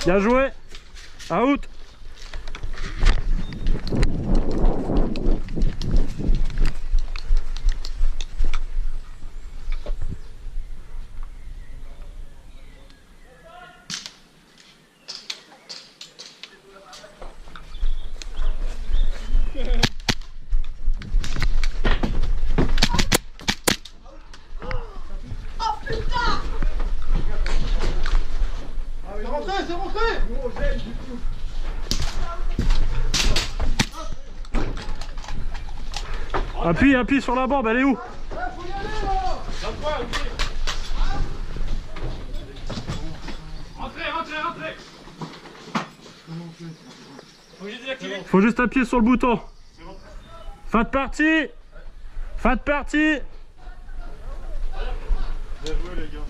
Bien joué. Out. C'est rentré. Appuie sur la bombe, elle est où? Rentrez. Faut juste appuyer sur le bouton. Fin de partie. Fin de partie. Bien joué les gars.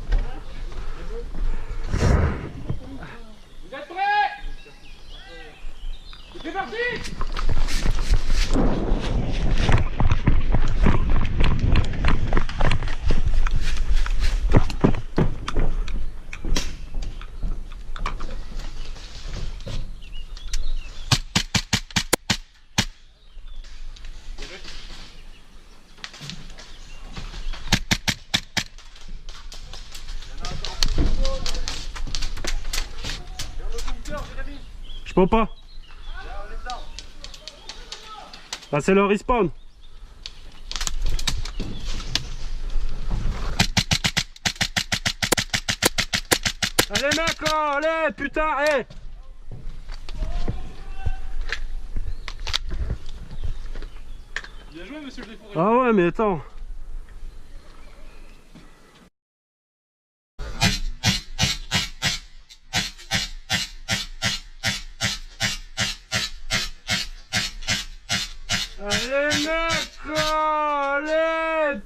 Vous êtes prêts? C'est parti. Je peux pas. Là c'est le respawn. Allez mec là, allez putain, hé. Bien joué monsieur le défouré. Ah ouais mais attends. Allez mec là, allez.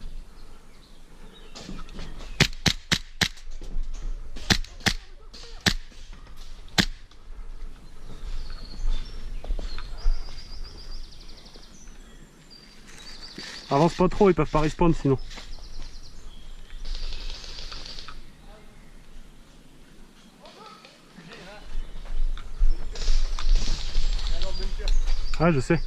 Avance pas trop, ils peuvent pas respawn sinon. Ah je sais.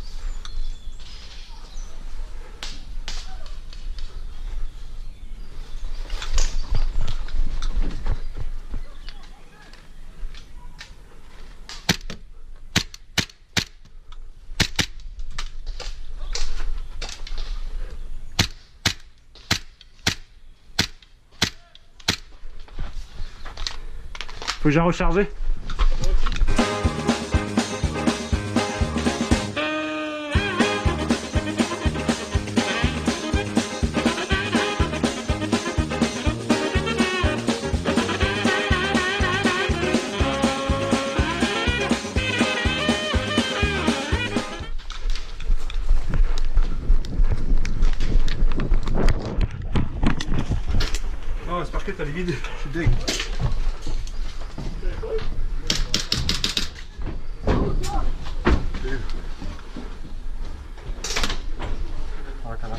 Faut que j'ai rechargé. Oh, c'est parce que t'as les vides. Je suis deg. Ah, carrément.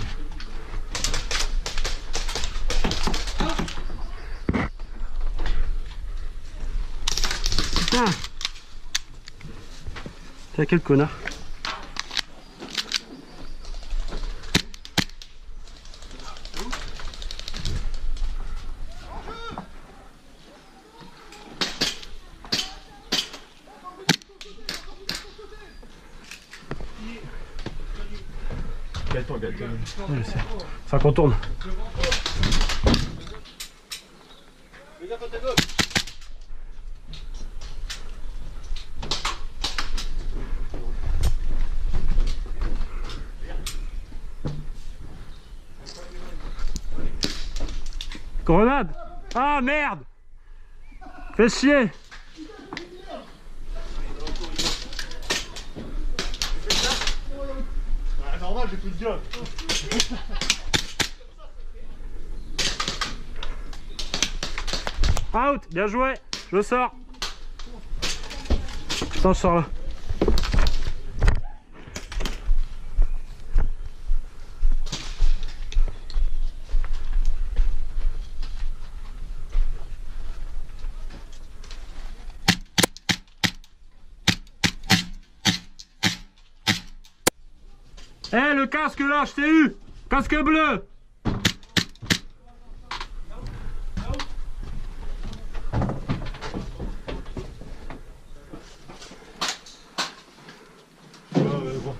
Putain. T'as quel connard. Gaëtan. Ouais, je sais. Ça contourne. Fais gaffe à ta gauche. Grenade. Ah merde. Fais chier. Ah, normal, j'ai plus de gueule. Out. Bien joué. Je sors. Attends, je sors là. Eh, le casque là, je t'ai eu. Casque bleu. Bon.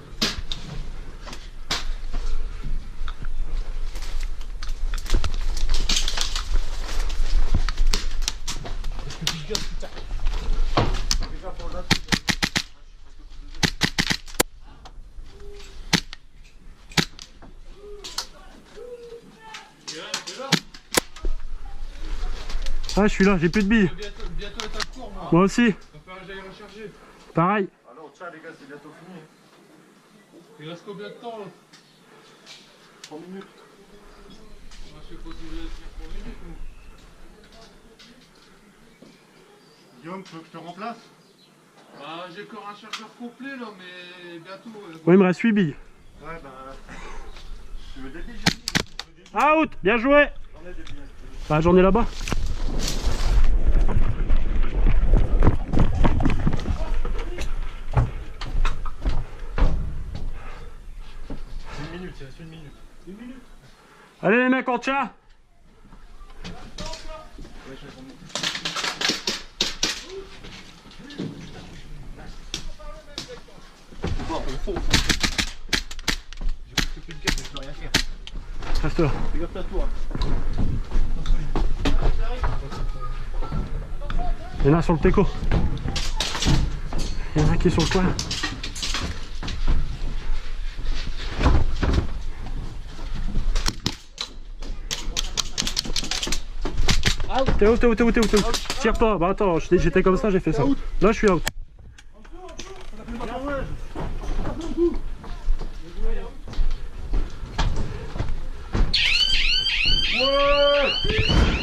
Ah, je suis là, j'ai plus de billes. Bientôt est à court, moi. Moi aussi, Ça fait que j'aille recharger. pareil. Alors, tiens, les gars, c'est bientôt fini. Il reste combien de temps là? 3 minutes. Moi, je sais pas si je vais tenir pour minutes ou. Guillaume, tu veux que je te remplace? Bah, j'ai encore un chargeur complet là, mais bientôt. Ouais, il me reste 8 billes. Ouais, bah. Tu veux des billes? Out, bien joué. J'en ai des billes. Bah, j'en ai là-bas. Une minute, il reste une minute. Une minute? Allez les mecs, on tient. Ouais, je vais bon, au fond. J'ai plus de câble, mais je peux rien faire. Reste là. Fais gaffe à toi. Il y en a sur le teco. Il y en a qui est sur le coin. T'es où, t'es où, t'es où, t'es où, t'es où? Tire pas, bah attends, j'étais comme ça, j'ai fait ça. Là je suis out. Ouais!